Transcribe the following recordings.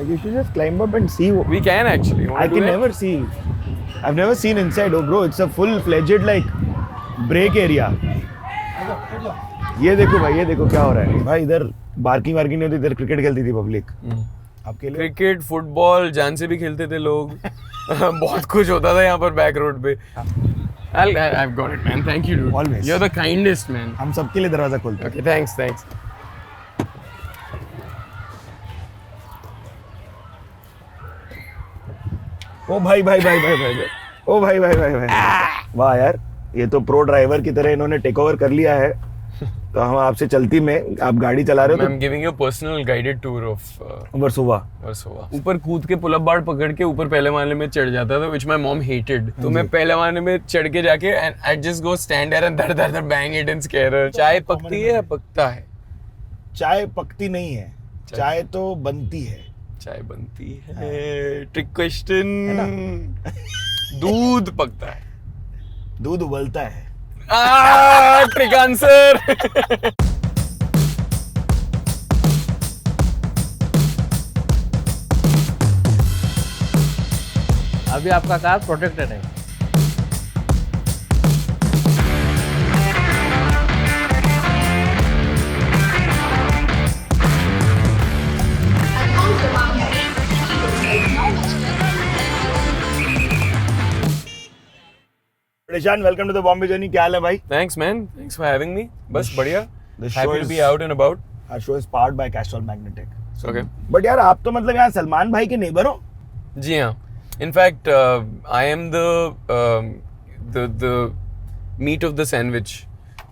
Like you should just climb up and see. We can actually. I can never see. I've never seen inside. Oh bro, it's a full-fledged like break area. ये देखो भाई, ये देखो क्या हो रहा है भाई. इधर बार्किंग वार्किंग नहीं होती, इधर क्रिकेट खेलती थी पब्लिक. आपके लिए क्रिकेट, फुटबॉल जान से भी खेलते थे लोग. बहुत कुछ होता था यहाँ पर बैक रोड पे. I've got it, man. Thank you, dude. Always. You're the kindest, man. हम सबके लिए दरवाजा खोलते हैं. Okay, thanks. ओ भाई. ओ भाई. वाह यार, ये तो प्रो ड्राइवर की तरह इन्होंने टेक ओवर कर लिया है. तो हम आपसे चलती में आप गाड़ी चला रहे हो I'm giving you a personal guided tour of Versova. ऊपर कूद के पुल अप बार पकड़ के ऊपर पहले माले में चढ़ जाता था, which my mom hated. तो मैं पहले माले में चढ़ के जाके and I just go stand there and there bang it and scare her. चाय पकती है या पकता है? चाय पकती नहीं है, चाय तो बनती है. चाय बनती है. Trick question. दूध पकता है. दूध उबलता है. Trick answer. अभी आपका कार प्रोटेक्टेड है. Nishan, welcome to the Bombay journey. क्या हाल है भाई? Thanks man. Thanks for having me. बस बढ़िया. The show Happy to is- be out and about. Our show is powered by Castrol Magnetic. Okay. But यार आप तो मतलब यहाँ सलमान भाई के नेबर हो. जी हाँ. In fact, I am the meat of the sandwich,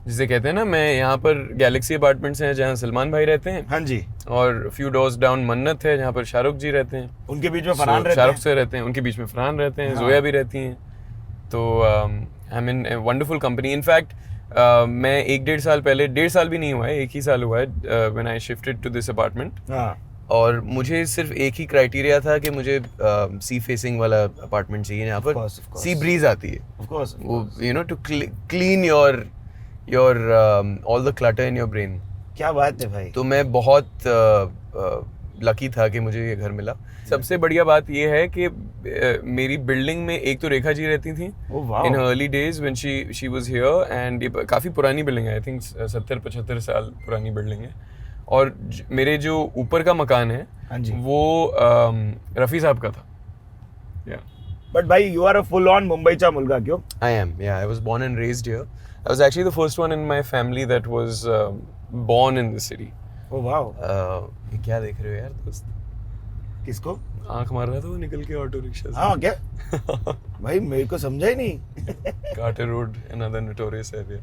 जिसे कहते हैं ना. मैं यहाँ पर गैलेक्सी अपार्टमेंट्स हैं जहाँ सलमान भाई रहते हैं, हाँ जी. और फ्यू डोर्स डाउन मन्नत है जहाँ पर शाहरुख जी रहते हैं. उनके बीच में फरहान रहते शाहरुख हैं. से रहते हैं, उनके बीच में फरहान रहते हैं, हाँ. जोया भी रहती हैं. तो I am in wonderful company. In fact मैं 1.5 साल पहले, 1.5 साल भी नहीं हुआ है, 1 ही साल हुआ है when I shifted to this apartment. हाँ. और मुझे सिर्फ एक ही क्राइटेरिया था कि मुझे सी फेसिंग वाला अपार्टमेंट चाहिए जहाँ पर course, of course. Sea breeze आती है. Of course. वो you know to clean your all the clutter in your brain. क्या बात है भाई. तो मैं बहुत लकी था कि मुझे ये घर मिला. सबसे बढ़िया बात ये है कि मेरी बिल्डिंग में एक तो रेखा जी रहती थी Oh, wow. In early days when she was here. And ये काफ़ी पुरानी बिल्डिंग है, आई थिंक 70-75 साल पुरानी बिल्डिंग है. और मेरे जो ऊपर का मकान है, हाँ जी. वो रफ़ी साहब का था. बट भाई you are a full on मुंबईचा मुलगा. क्यों? I am, yeah. I was born and raised here. I was actually the first one in my family that was born in the city. Oh wow. ये क्या देख रहे हो यार दोस्त? किसको? आंख मार रहा था वो निकल के ऑटो रिक्शा से. हाँ क्या? भाई मेरे को समझा ही नहीं. Carter Road, another notorious area.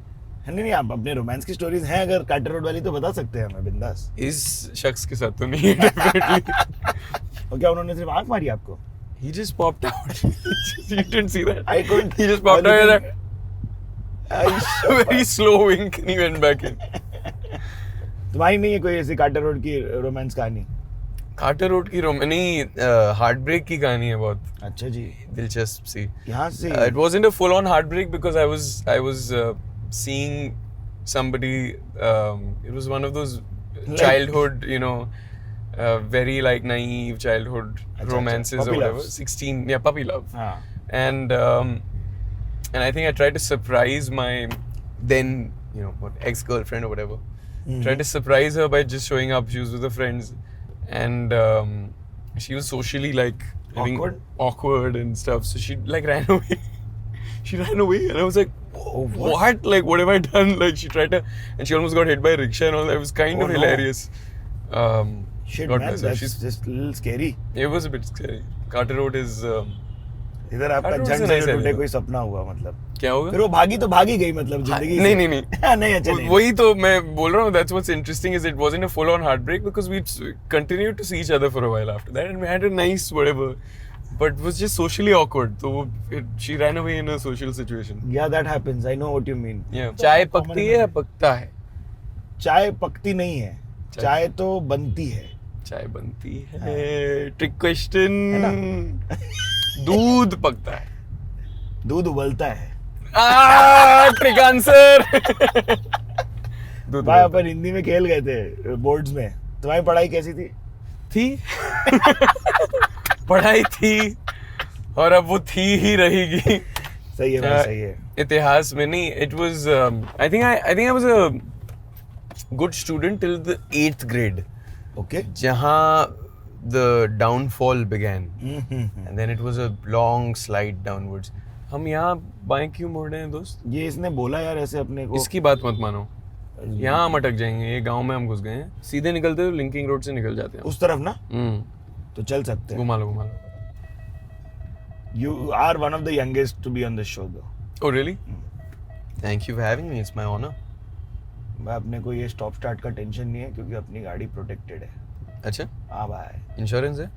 नहीं, आप अपने रोमांस की स्टोरीज हैं अगर कार्टर रोड वाली तो बता सकते हैं हमें बिंदास. इस शख्स के साथ तो नहीं है definitely. और क्या उन्होंने सिर्फ आंख मारी आपको? He just popped out. You didn't see that? I couldn't. He just popped out and I very slow wink and he went back in. तुम्हारी नहीं है कोई ऐसी कार्टर रोड की रोमांस कहानी? कार्टर रोड की नहीं, हार्ट ब्रेक की कहानी है बहुत अच्छा जी. दिलचस्प सी. यहाँ से It wasn't a full on heartbreak because I was seeing somebody. It was one of those childhood, you know, very like naive childhood अच्छा, romances puppy or whatever. loves. 16, yeah, puppy love. हाँ. And I think I tried to surprise my then, you know, what, ex-girlfriend or whatever. Tried to surprise her by just showing up. She was with her friends, and she was socially like having awkward and stuff. So she like ran away. She ran away, and I was like, Oh, what? Like, what have I done? Like, she tried to, and she almost got hit by a rickshaw and all that. It was kind Oh, of no. hilarious. Shit God man, bless her. that's She's- just a little scary. It was a bit scary. Carter Road is. इधर आपका Carter Road झट is a से nice टूटे area. कोई सपना हुआ मतलब. क्या होगा? फिर वो भागी तो भागी गई मतलब जिंदगी से. नहीं. नहीं अच्छा नहीं. वही तो मैं बोल रहा हूँ. That's what's interesting is it wasn't a full-on heartbreak because we continued to see each other for a while after that and we had a nice whatever, but it was just socially awkward. So she ran away in a social situation. Yeah, that happens. I know what you mean. Yeah. चाय पकती है या पकता है? चाय पकती नहीं है, चाय तो बनती है. चाय बनती है. Trick question. दूध पकता है. दूध उबलता है. Trick answer. भाई अपन हिंदी में खेल गए थे बोर्ड्स में. तुम्हारी पढ़ाई कैसी थी? थी पढ़ाई थी और अब वो थी ही रहेगी। सही है भाई, सही है। इतिहास में नहीं, it was I think I was a good student till the 8th grade, okay. जहाँ the downfall began, and then it was a long slide downwards. हम यहाँ बाएं क्यों मुड़ रहे हैं दोस्त? ये इसने बोला यार ऐसे अपने को। इसकी बात मत मानो, यहाँ हम अटक जाएंगे। ये गांव में हम घुस गए हैं, सीधे निकलते तो लिंकिंग रोड से निकल जाते हैं। उस तरफ ना हम्म, तो चल सकते हैं। घुमा लो घुमा लो। You are one of the youngest to be on the show though. Oh really? Thank you for having me. It's my honor. मैं अपने को ये स्टॉप स्टार्ट का टेंशन नहीं है क्योंकि अपनी गाड़ी प्रोटेक्टेड है। अच्छा, हाँ भाई। इंश्योरेंस है?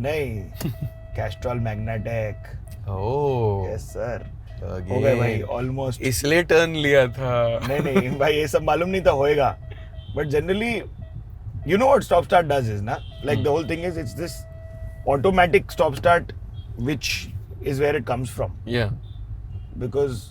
नहीं, Castrol Magnatec. Oh yes sir. again. हो गए भाई ऑलमोस्ट। इसलिए टर्न लिया था। नहीं भाई, ये सब मालूम नहीं था होएगा, but generally you know what stop start does is na, like the whole thing is it's this automatic stop start which is where it comes from Yeah. because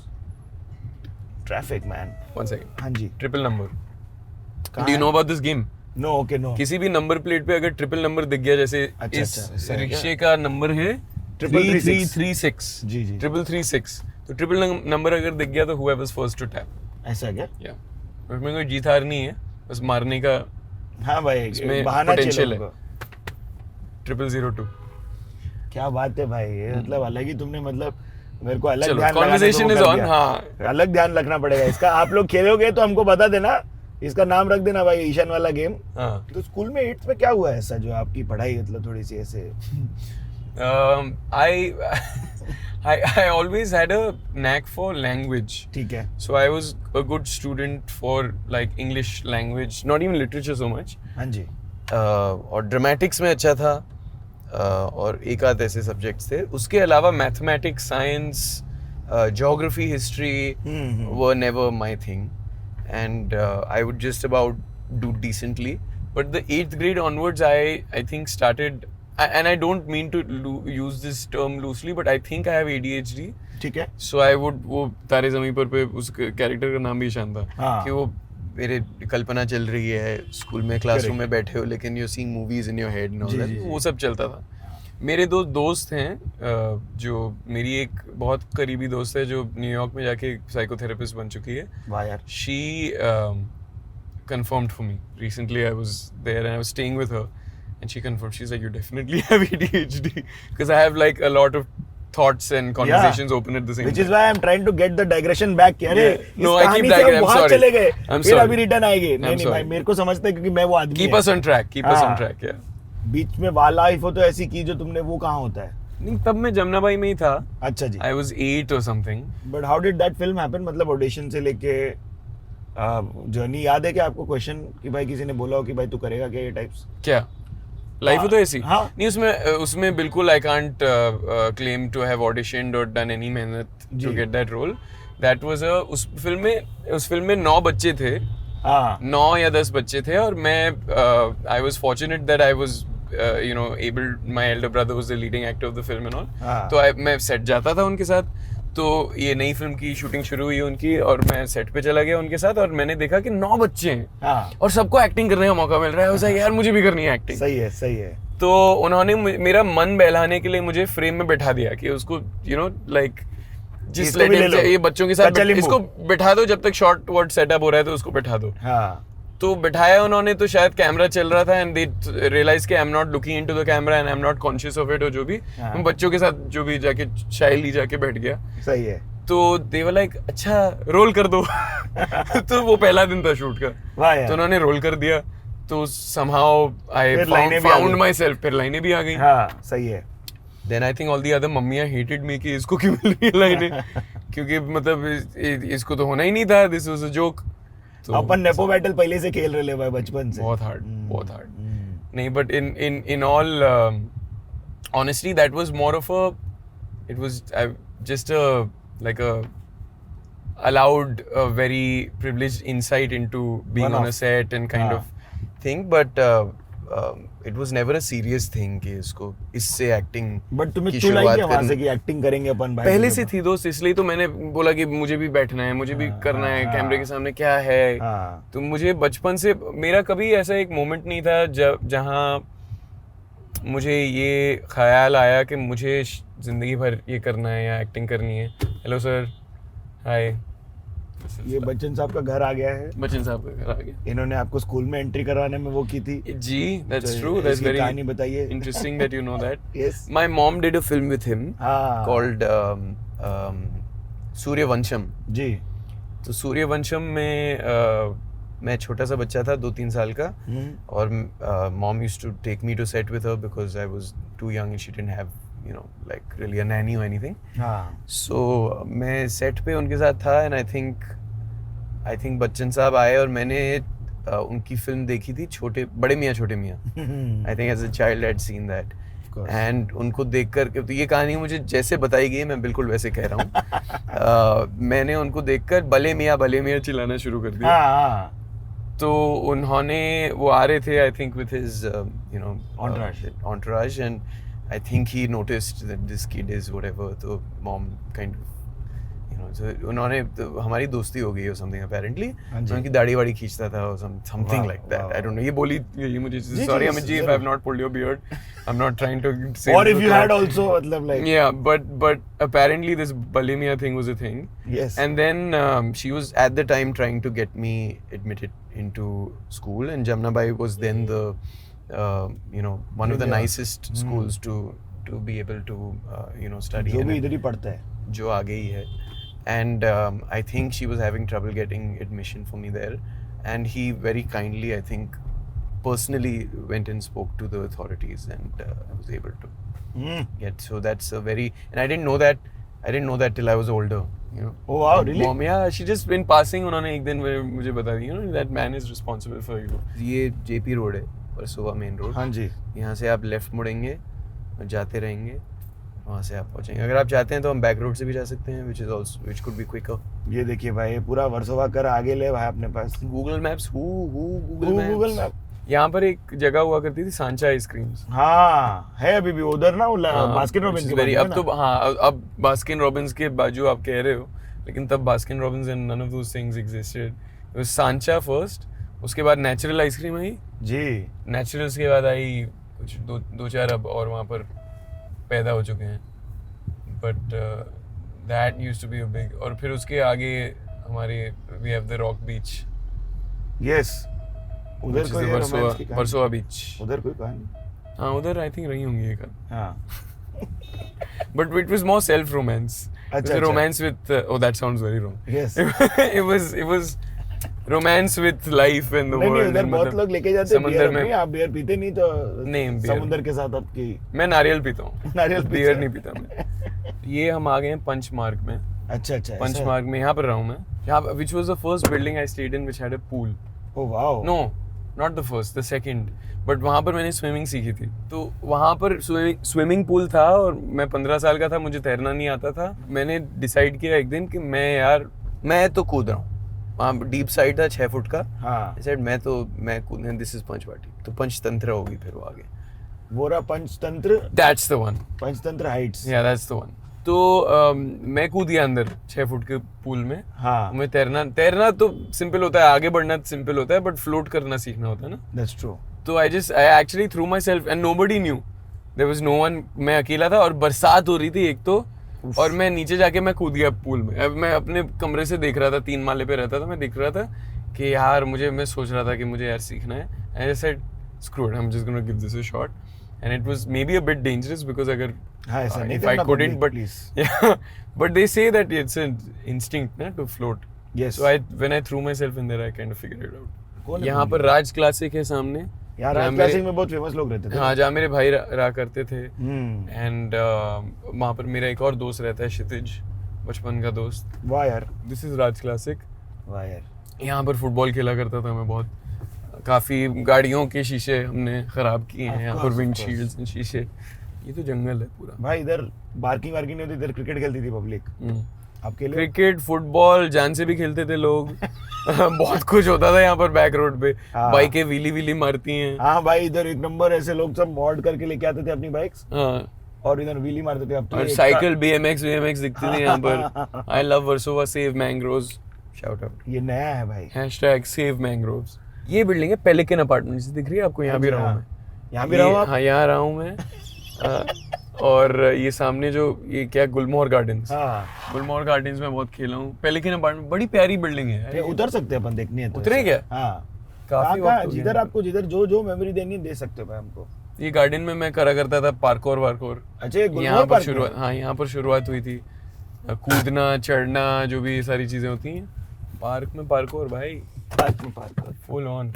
traffic man. One second. हाँ जी। Triple number. कहाँ Do you है? know about this game? No, okay, no. किसी भी number plate पे अगर triple number दिख गया, जैसे अच्छा, इस ऐसा है क्या? रिक्शे का नंबर है 3336, जी, जी। 3336, तो ट्रिपल नंबर अगर दिख गया तो whoever's first to tap. ऐसा क्या? Yeah. उसमें कोई जीत हार नहीं है, बस मारने का हाँ भाई, इसमें बहाना चाहिए potential लोगों को। 0002। क्या बात है भाई, ये मतलब अलग ही तुमने मतलब मेरे को अलग चलो, ध्यान लगाने conversation को is कर on, दिया। हाँ। अलग ध्यान रखना पड़ेगा इसका। आप लोग खेलोगे तो हमको बता देना, इसका नाम रख देना भाई, ईशान वाला गेम। हाँ। तो स्कूल में 8th में क्या हुआ है ऐसा जो आपकी पढ़ाई मतलब थोड़ी सी ऐसे? I always had a knack for language. ठीक है। So I was a good student for like English language, not even literature so much. हाँ जी। और ड्रामेटिक्स में अच्छा था, और एक आध ऐसे सब्जेक्ट्स थे। उसके अलावा mathematics, science, geography, history were never my thing, and I would just about do decently. But the 8th grade onwards, I think started, and I don't mean to use this term loosely, but I think I have ADHD. ठीक है। So I would, वो तारे ज़मीं पर पे उस character का नाम भी ईशान था, हाँ। कि वो मेरे कल्पना चल रही है स्कूल में, क्लासरूम में बैठे हो, लेकिन you seeing movies in your head and all that, वो सब चलता था। मेरे दो दोस्त हैं, जो मेरी एक बहुत करीबी दोस्त है जो न्यूयॉर्क में जाके साइकोथेरेपिस्ट बन चुकी है। वाह यार। She confirmed for me recently. I was there and I was staying with her, and she confirmed. She's like, "You definitely have ADHD," because I have like a lot of thoughts and conversations open at the same Which time. is why I'm trying to get the digression back. कि अरे No, इस I कहानी keep से हम digressing. I'm वहाँ sorry. चले गए, I'm फिर sorry. अभी रिटर्न आएंगे। नहीं sorry. भाई, मेरे को समझते हैं क्योंकि मैं वो आदमी Keep us on track. Keep us on हाँ। track. Yeah. बीच में वाला लाइफ हो तो ऐसी की जो तुमने, वो कहाँ होता है? नहीं, तब मैं जमुनाबाई में ही था। अच्छा जी। I was 8 or something. But how did that film happen? मतलब ऑडिशन से लेके जर्नी याद है क्या आपको? क्वेश्चन कि भाई किसी ने बोला हो कि भाई तू करेगा क्या ये टाइप्स? क्या लाइफ हो तो ऐसी? हाँ। नहीं, उसमें बिल्कुल I can't claim to have auditioned और डन एनी मेहनत टू जी। Get that role. That was उस फिल्म में 9 बच्चे थे, हाँ 9 या 10 बच्चे थे, और मैं I was fortunate that I was able, my Elder brother was the leading actor of the film and all. हाँ। तो मैं सेट जाता था उनके साथ। तो ये नई फिल्म की शूटिंग शुरू हुई उनकी, और मैं सेट पे चला गया उनके साथ, और मैंने देखा कि 9 बच्चे हैं हाँ। और सबको एक्टिंग करने का मौका मिल रहा है। उसे यार मुझे भी करनी है एक्टिंग। सही है, सही है। तो उन्होंने मेरा मन बहलाने के लिए मुझे फ्रेम में बैठा दिया कि उसको लाइक जिस इसको भी ले लो। ये बच्चों के साथ कच्चा नींबू। इसको बिठा दो, जब तक शॉर्ट वर्ड सेटअप हो रहा है तो उसको बैठा दो। हाँ तो बिठाया उन्होंने, तो शायद कैमरा चल रहा था एंड दे रियलाइज कि I am not looking into the camera and I am not conscious of it, और जो भी हाँ। मैं बच्चों के साथ जो भी जाके शायली जाके बैठ गया। सही है। तो दे वर लाइक, अच्छा रोल कर दो। तो वो पहला दिन था शूट का, वाह यार। तो उन्होंने रोल कर दिया। तो somehow I फिर लाइनें भी आ found गई। myself, फिर लाइनें भी आ गई। हाँ सही है। Then I think all the other मम्मियाँ hated me कि इसको क्यों मिल रही है लाइनें, क्योंकि मतलब इसको तो होना ही नहीं था, this was a joke। तो अपन नेपो बैटल पहले से खेल रहे भाई बचपन से। बहुत हार्ड नहीं, but in all honesty that was more of a, it was just a like a allowed a very privileged insight into being One on a off. set and kind हाँ। of thing, but it was never a serious thing कि इसको इससे acting but तुम्हें की क्यों लगी शुरुआत वहां से करनी। कि एक्टिंग करेंगे अपन भाई? पहले से थी दोस्त, इसलिए तो मैंने बोला कि मुझे भी बैठना है, मुझे भी करना है, कैमरे के सामने क्या है। हाँ। तो मुझे बचपन से, मेरा कभी ऐसा एक मोमेंट नहीं था जहाँ मुझे ये ख्याल आया कि मुझे ज़िंदगी भर ये करना है या एक्टिंग करनी है. हेलो सर, हाय. ये बच्चन साहब का घर आ गया है. बच्चन साहब का घर आ गया. इन्होंने आपको स्कूल में एंट्री करवाने में वो की थी. जी, that's तो true. That's इसकी very कहानी बताइए. interesting that you know that. Yes. My mom did a film with him हाँ. called सूर्यवंशम. जी. तो सूर्यवंशम में मैं छोटा सा बच्चा था 2-3 साल का और mom used to take me to set with her because I was too young and she didn't have you know like really a nanny or anything. हाँ. सो मैं सेट पे उनके साथ था एंड आई थिंक बच्चन साहब आए और मैंने उनकी फिल्म देखी थी बड़े मियाँ छोटे मियाँ. I think as a child I had seen that and उनको देख कर के तो ये कहानी मुझे जैसे बताई गई है मैं बिल्कुल वैसे कह रहा हूँ. मैंने उनको देखकर भले मियाँ चिल्लाना शुरू कर दिया. हाँ. तो उन्होंने वो आ रहे थे I think with his you know entourage and I think he noticed that this kid is whatever. तो mom kind of you know so उन्होंने तो हमारी दोस्ती हो गई और समथिंग अपेरेंटली. उनकी दाढ़ी वाड़ी खींचता था और something like that. I don't know. ये बोली ये मुझे sorry Amit ji if I have not pulled your beard. I'm not trying to say or if you had also मतलब like yeah but apparently this bulimia thing was a thing. Yes. And then she was at the time trying to get me admitted into school and Jamna Bai was then the you know one of the nicest schools to be able to you know study. जो भी इधर ही पढ़ता है. जो आगे ही है. And I think she was having trouble getting admission for me there and he very kindly I think personally went and spoke to the authorities and I was able to get. So that's a very and I didn't know that till I was older, you know. Oh wow, really? Mom, yeah, she just been passing उन्होंने एक दिन मुझे बता दी, you know, that man is responsible for you. ये JP road है, परसोवा main road. हाँ जी. यहाँ से आप लेफ्ट मुड़ेंगे और जाते रहेंगे, वहाँ से आप पहुँचेंगे. अगर आप चाहते हैं तो हम बैक रोड से भी जा सकते हैं, which could be quicker. ये देखिए भाई पूरा वर्सोवा कर आगे ले भाई अपने पास. Google Maps, Google Maps. Google Map. यहाँ पर एक जगह हुआ करती थी सांचा आइसक्रीम्स. हाँ है अभी भी उधर ना बास्किन रॉबिन्स के वेरी. अब तो हाँ अब बास्किन रॉबिन्स के बाजू आप कह रहे हो लेकिन तब Baskin Robbins and none of those things existed. It was Sancha first, उसके बाद नेचुरल आइसक्रीम आई जी. नेचुरल्स के बाद आई कुछ दो चार अब और वहाँ पर पैदा हो चुके हैं. But that used to be a big. और फिर उसके आगे हमारे we have the rock beach. Yes. उधर कोई रोमांस की कहानी. वर्सोवा बीच. उधर कोई कहानी. हाँ उधर आई थिंक रही होंगी एक. हाँ. But it was more self romance. अच्छा. Romance with oh that sounds very wrong. Yes. it was romance with life and the नहीं world. उधर बहुत लोग लेके जाते हैं समंदर बियर. में आप बियर पीते नहीं तो नहीं समुद्र के साथ आपकी. मैं नारियल पीता हूँ. नारियल बियर नहीं पीता मैं. ये हम आ गए हैं पंच मार्ग में. अच्छा. पंच मार्ग में यहाँ पर रहा हूँ मैं. यहाँ which was the first building I stayed in which had a pool. Oh wow. No, not the first, the second. But वहाँ पर मैंने स्विमिंग सीखी थी. तो वहाँ पर स्विमिंग पूल था और मैं 15 साल का था, मुझे तैरना नहीं आता था. मैंने डिसाइड किया एक दिन कि मैं तो कूद रहा हूँ. वहाँ डीप साइड था 6 फुट का. हाँ. मैं कूद. This is Panchavati. तो पंचतंत्र होगी फिर वो आगे. वो रहा Panchatantra. That's the one. Panchatantra Heights. या दैट्स द वन. तो मैं कूद गया अंदर 6 फुट के पूल में. हाँ. मैं तैरना तो सिंपल होता है, आगे बढ़ना सिंपल होता है, बट फ्लोट करना सीखना होता है ना. That's true. तो I actually threw myself and nobody knew. There was no one. मैं अकेला था और बरसात हो रही थी एक तो. और मैं नीचे जाके मैं कूद गया पूल में. अब मैं अपने कमरे से देख रहा था, 3 माले पे रहता था, मैं देख रहा था कि यार मैं सोच रहा था कि मुझे यार सीखना है. I just said screw it, I'm just gonna give this a shot. And it was maybe a bit dangerous because अगर हाँ ऐसा नहीं if I करना couldn't, but please. yeah, but they say that it's an instinct na to float. Yes. So when I threw myself in there, I kind of figured it out. कौन है यहाँ पर राज classic है सामने. यार राज classic में बहुत फेमस लोग रहते थे. हाँ जहाँ मेरे भाई रहा करते थे. एंड वहाँ पर मेरा एक और दोस्त रहता है क्षितिज, बचपन का दोस्त. वाह यार. This is Raj classic. वाह यार. यहाँ पर फुटबॉल खेला करता था मैं बहुत. काफी गाड़ियों के शीशे हमने खराब किए हैं यहाँ पर, विंडशील्ड्स एंड शीशे. ये तो जंगल है पूरा भाई. इधर पार्किंग नहीं होती, इधर क्रिकेट खेलती थी पब्लिक. आपके लिए क्रिकेट फुटबॉल जान से भी खेलते थे लोग. बहुत कुछ होता था यहाँ पर बैक रोड पे. बाइकें व्हीली मारती हैं. हाँ भाई इधर एक नंबर ऐसे लोग सब मॉड करके लेके आते थे अपनी बाइक्स. हाँ. और इधर व्हीली मारते थे. अब तो और साइकिल BMX दिखती थी यहाँ पर. I love Versova, save mangroves. Shout out. ये नया है भाई. #save mangroves. ये बिल्डिंग है पेलिकन अपार्टमेंट्स, दिख रही है आपको. यहाँ भी रहा हूँ मैं. यहाँ भी रहो आप? हाँ यहाँ रहा हूँ मैं और ये सामने जो ये क्या गुलमोहर गार्डन्स, हाँ गुलमोहर गार्डन्स में बहुत खेला हूँ पहले के अपार्टमेंट, बड़ी प्यारी बिल्डिंग है। ये उतर सकते हैं अपन, देखनी है तो उतरे ऐसे। क्या? हाँ काफी कहाँ वक्त हो जिधर गया। आपको जिधर जो मेमोरी देनी है दे सकते हो भाई हमको। ये गार्डन में मैं करा करता था पार्कोर वार्कोर। अच्छा ये गुलमोहर यहाँ पर पार्क में? शुरुआत, हाँ यहाँ पर शुरुआत हुई थी। कूदना चढ़ना जो भी ये सारी चीजें होती हैं पार्क में, पार्कोर भाई park full on.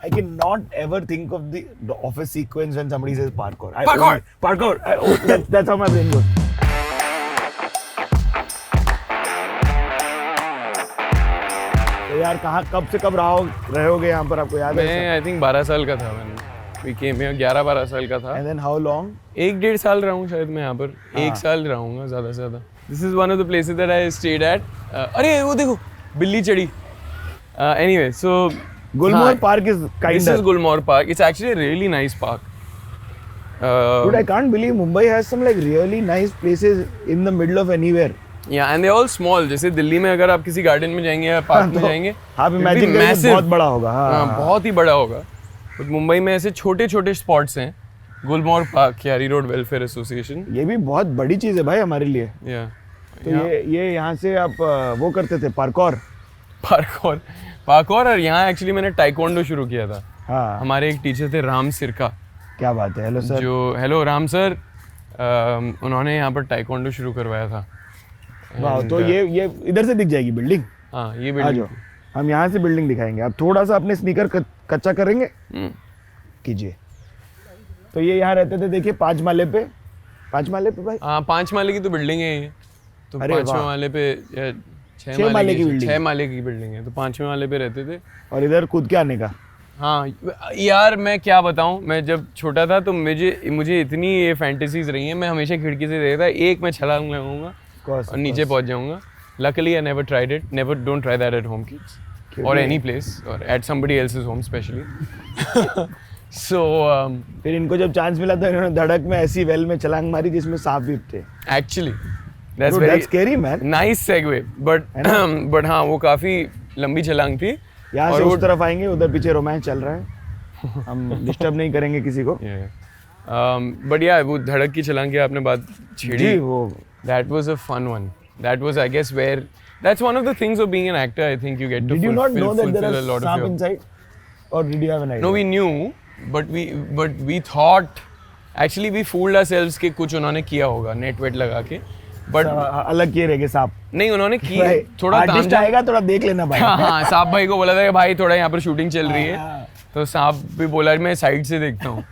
I cannot ever think of the office sequence when somebody says parkour. Parkour! Parkour! That's how my brain goes. तो यार कहाँ कब से कब रहे होगे यहाँ पर, आपको याद है? मैं आई थिंक 12 साल का था मैंने, वी केम हियर 11-12 साल का था। And then how long? 1-1.5 साल रहा हूँ शायद मैं यहाँ पर, हाँ। 1 साल रहूँगा ज़्यादा से ज़्यादा। This is one of the places that I stayed at. अरे वो देखो बिल्ली चढ़ी। Anyway so Gulmohar Park is This kinder. is Gulmohar Park. It's actually a really nice park. Dude, I can't believe Mumbai has some like really nice places in the middle of anywhere. Yeah, and they're all small. जैसे दिल्ली में अगर आप किसी garden में जाएंगे या park में जाएंगे, आप it'll be imagine करेंगे massive. बहुत बड़ा होगा। हाँ, बहुत ही बड़ा होगा। बट मुंबई में ऐसे छोटे छोटे स्पॉट्स हैं। गुलमोहर पार्क, क्यारी रोड वेलफेयर एसोसिएशन। ये भी बहुत बड़ी चीज है भाई हमारे लिए। या तो ये यहाँ से आप वो करते थे पार्कोर? पार्कोर और यहाँ एक्चुअली मैंने टाइकोंडो शुरू किया था। हाँ हमारे एक टीचर थे राम सिरका, क्या बात है। Hello sir. Hello Ram sir, उन्होंने यहाँ पर टाइकोंडो शुरू करवाया था। वाह, तो ये इधर से दिख जाएगी बिल्डिंग। हाँ ये आ बिल्डिंग जाओ, हम यहाँ से बिल्डिंग दिखाएंगे। आप थोड़ा सा अपने स्नीकर कच्चा करेंगे, कीजिए। तो ये यहाँ रहते थे, देखिए 5 माले पे भाई। हाँ 5 माले की तो बिल्डिंग है ये। तो अरे 5वें वाह। माले पे या 6 माले की बिल्डिंग। 6 माले की बिल्डिंग है, तो 5वें माले पे रहते थे। और इधर कूद के आने का। हाँ यार मैं क्या बताऊँ, मैं जब छोटा था तो मुझे इतनी ये फैंटेसीज रही हैं। मैं हमेशा खिड़की से देखता, एक मैं छलांग लगाऊंगा और नीचे पहुंच जाऊंगा। Luckily I never tried it. Never, don't try that at home, kids, or any place, or at somebody else's home especially. So फिर इनको जब चांस मिला तो इन्होंने धड़क में ऐसी वेल में छलांग मारी जिसमें सांप भी थे। actually that's Dude, very that's scary, man. nice segue, but हाँ वो काफी लंबी छलांग थी। यहाँ और से वो- उस तरफ आएंगे, उधर पीछे रोमांस चल रहा है, हम डिस्टर्ब नहीं करेंगे किसी को। बट या वो धड़क की छलांग की आपने बात छेड़ी, जी वो that was a fun one. That was, I guess, where that's one of the things of being an actor. I think you get to Did you not know that there fulfill a are lot of सांप your. inside, or did you have an idea? No, we knew, but we thought, actually we fooled ourselves कि कुछ उन्होंने किया होगा net wait लगा के, but अलग किए रहेंगे सांप। नहीं उन्होंने की भाई, थोड़ा आर्टिस्ट तामझाम। आएगा, थोड़ा देख लेना भाई। हाँ सांप भाई को बोला था कि भाई थोड़ा यहाँ पर शूटिंग चल रही है, हाँ। तो सांप भी बोला मैं साइड से देखता हूँ।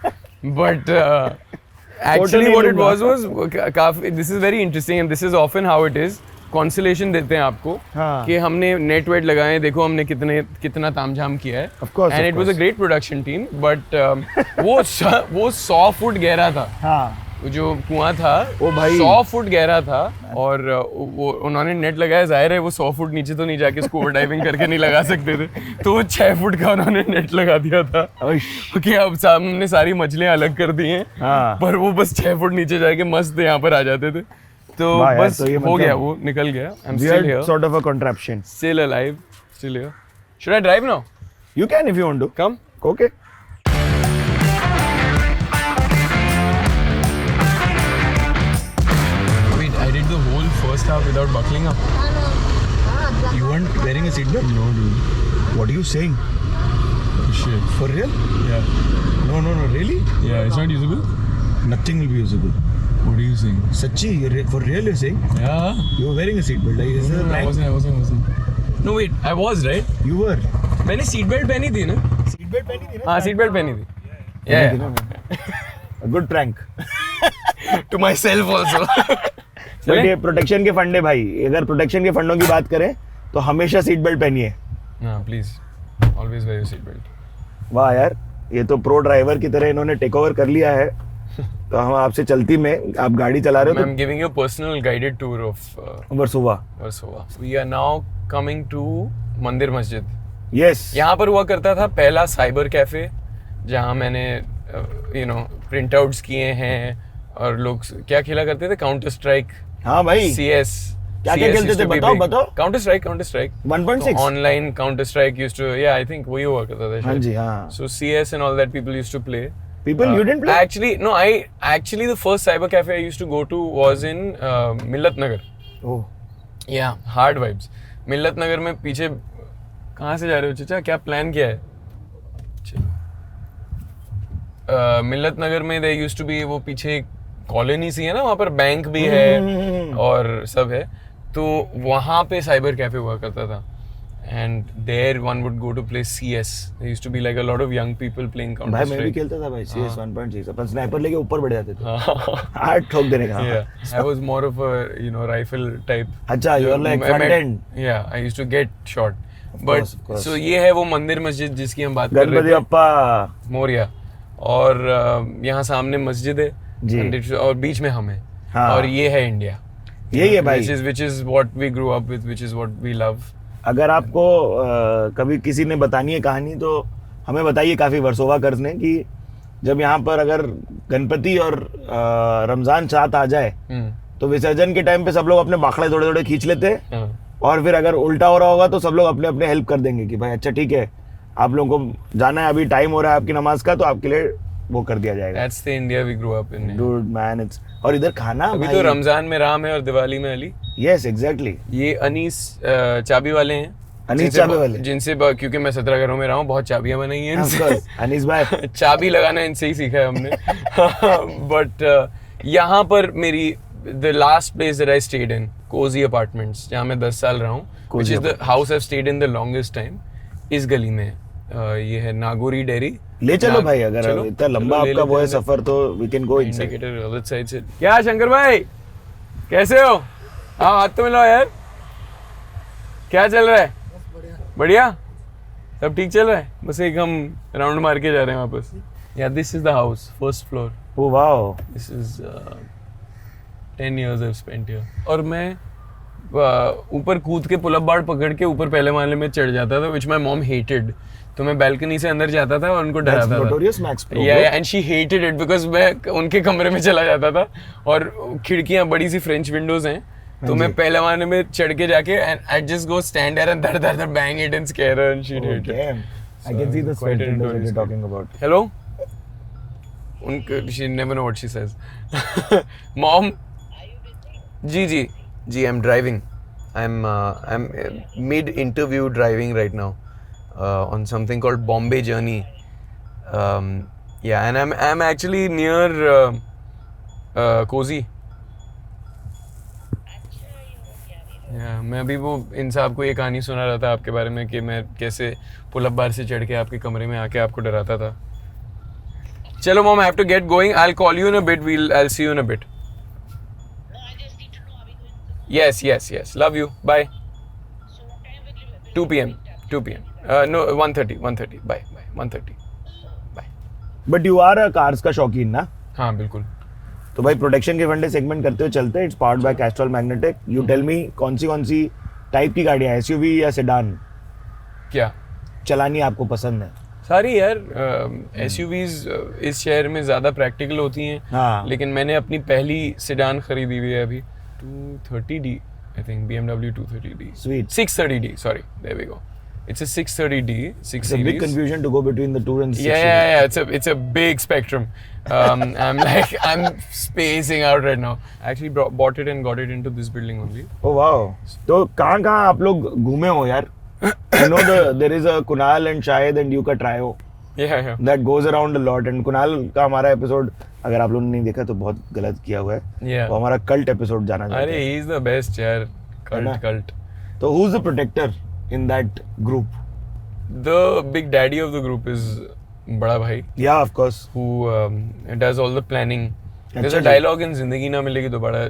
बट नहीं एक्चुअली व्हाट इट लूंगा। वाज काफी, this is very interesting and this is often how it is. Consolation देते हैं आपको हाँ। कि हमने नेट वेट लगाए, देखो हमने कितना तामझाम किया है। Of course, and of it was a course. Great production team, but वो 100 फुट गहरा था। हाँ वो जो कुआं था ओ भाई। 100 फुट गहरा था, और वो उन्होंने नेट लगाया, जाहिर है वो 100 फुट नीचे तो नहीं जाके स्कूबा डाइविंग करके नहीं लगा सकते थे, तो वो 6 फुट का उन्होंने नेट लगा दिया था कि अब सामने सारी मछलियां अलग कर दी हैं। हाँ। पर वो बस 6 फुट नीचे जाके मस्त यहाँ पर आ जाते थे, तो वाह यार, बस तो ये हो मतलब गया, वो निकल गया। I am still weird here, sort of a contraption. Still alive, still here. Should I drive now? You can if you want to. Come. Okay. Wait, I did the whole first half without buckling up. You weren't wearing a seatbelt? No, dude. What are you saying? Shit. For real? Yeah. No, really? Yeah, it's not usable. Nothing will be usable. What are you saying? Sachi, for real you're saying? Yeah. You were wearing a seatbelt. Like, is this a I prank? wasn't. No, wait, I was, right? You were. मैंने seat belt पहनी थी ना? Seatbelt पहनी थी ना? हाँ, seat belt पहनी थी। Yeah. A good prank. To myself also. But ये प्रोटेक्शन के फंडे भाई, अगर प्रोटेक्शन के फंडों की बात करें तो हमेशा सीट बेल्ट पहनिए। हाँ, please. Always wear your seat belt. वाह यार, ये तो प्रो ड्राइवर की तरह इन्होंने टेक ओवर कर लिया है। तो हम आपसे चलती में, आप गाड़ी चला रहे हो I'm giving you a personal guided tour of तो Versova. Versova. We are now coming to मंदिर मस्जिद। यस। यहाँ पर हुआ करता था पहला साइबर कैफे, जहाँ मैंने प्रिंट आउट्स किए हैं, और लोग क्या खेला करते थे, काउंटर स्ट्राइक, हाँ भाई। CS। क्या खेलते थे, बताओ। Counter Strike 1.6 online Counter Strike used to, या आई थिंक वही हुआ करता था। हाँ जी, हाँ। So CS and all that people used to play. People, you didn't play? Actually, the first cyber cafe I used to go to was in Millat Nagar. Oh. Yeah, hard vibes. मिल्लत नगर में पीछे कहाँ से जा रहे हो चाचा? क्या plan किया है? मिल्लत नगर में there used to be वो पीछे कॉलोनी सी है ना, वहाँ पर बैंक भी है और सब है, तो वहाँ पे साइबर कैफे हुआ करता था. And there one would go to play CS. There used to be like a lot of young people playing Counter भाई Strike. मैं भी खेलता था भाई CS 1.6. अपन स्नाइपर लेके ऊपर बढ़ जाते थे. हार्ड ठोक देने का. Yeah, I was more of a rifle type. अच्छा, you are like front end. Yeah, I used to get shot. Of But course. so ये है वो मंदिर मस्जिद जिसकी हम बात कर रहे गणपति थे. अप्पा. मोरिया. और यहाँ सामने मस्जिद है. जी. और बीच में हम हैं. हाँ. और ये है इंडिया. यही है भाई. Which is what we grew up with, which is what we love. अगर आपको कभी किसी ने बतानी है कहानी तो हमें बताइए काफ़ी वर्सोवा कर्ज ने कि जब यहाँ पर अगर गणपति और रमज़ान साथ आ जाए तो विसर्जन के टाइम पे सब लोग अपने बाखड़े थोड़े थोड़े खींच लेते हैं और फिर अगर उल्टा हो रहा होगा तो सब लोग अपने अपने हेल्प कर देंगे कि भाई अच्छा ठीक है आप लोगों को जाना है, अभी टाइम हो रहा है आपकी नमाज का, तो आपके लिए वो कर दिया जाएगा. That's the India we grew up in. Dude man, it's और इधर खाना अभी भाई. तो रमजान में राम है और दिवाली में अली. Yes, exactly. ये अनीस चाबी वाले हैं. अनीस चाबी वाले. क्योंकि मैं 17 घरों में रहा हूँ, बहुत चाबियां बनाई हैं इनसे. अनीस भाई. चाबी लगाना इनसे ही सीखा है हमने. बट यहाँ पर मेरी the last place that I stayed in, Cozy Apartments, जहाँ मैं 10 साल रहा हूँ, which is the house I've stayed in the longest time, इस गली में. ये है नागोरी डेयरी. ले चलो भाई, अगर इतना लंबा आपका वो है सफर तो we can go inside. Indicator other side से. क्या शंकर भाई, कैसे हो? हाँ, हाथ तो मिलाओ यार. क्या चल रहा है? बढ़िया. सब ठीक चल रहा है. बस एक हम राउंड मार के जा रहे हैं वापस. Yeah, this is the house, first floor. Oh wow. This is 10 years I've spent here. और मैं ऊपर कूद के पुल अप बार पकड़ के ऊपर पहले माले में चढ़ जाता था, which my mom hated. तो मैं बैल्कनी से अंदर जाता था और उनको डराता था. Notorious Max Pro. Yeah, and she hated it because मैं उनके कमरे में चला जाता था और खिड़कियाँ बड़ी सी फ्रेंच विंडोज हैं, तो मैं पहले माले में चढ़ के जाके and I'd just go stand there and धर bang it and scare her and she'd hate it. Damn. I can see the French windows that you're talking about. Hello? She never know what she says. Mom? Ji, I'm driving. I'm mid-interview driving right now on something called Bombay Journey. Yeah, and I'm actually near Cozy. Yeah, मैं अभी वो इन साहब को ये कहानी सुना रहा था आपके बारे में कि मैं कैसे पुल अप बार से चढ़ के आपके कमरे में आके आपको डराता था. चलो mom, I have to get going. I'll call you in a bit. I'll see you in a bit. Yes. Love you. Bye. 2 p.m. No, 1:30. Bye. 1:30. Bye. But you are a cars का शौकीन ना? हाँ, बिल्कुल. तो भाई protection के फंडे segment करते हुए चलते हैं. It's powered by Castrol magnetic. You tell me कौन सी टाइप की गाड़ियाँ, एसयूवी या सेडान क्या चलानी आपको पसंद है? सारी यार. एसयूवीज इस शहर में ज़्यादा प्रैक्टिकल होती हैं. हाँ. लेकिन मैंने अपनी पहली सेडान खरीदी हुई है अभी. 230D, I think, BMW 230D. Sweet. 630D, sorry. There we go. It's a 630D, 6 It's series. a big confusion to go between the 2 and 6. Yeah. It's a big spectrum. I'm spacing out right now. I actually bought it and got it into this building only. Oh wow. तो कहाँ आप लोग घूमे हो यार? You know there is a Kunal and Shahid and Yuka trio. Yeah. That goes around a lot. And Kunal का हमारा episode अगर आप लोगों ने नहीं देखा तो बहुत गलत किया हुआ है. Yeah. वो हमारा कल्ट एपिसोड जाना चाहते अरे हैं. he is the best यार. Cult. तो who's the protector in that group? The big daddy of the group is बड़ा भाई. Yeah, of course. Who does all the planning. There's अच्छा a ji. dialogue in Zindagi Na Milegi Dobara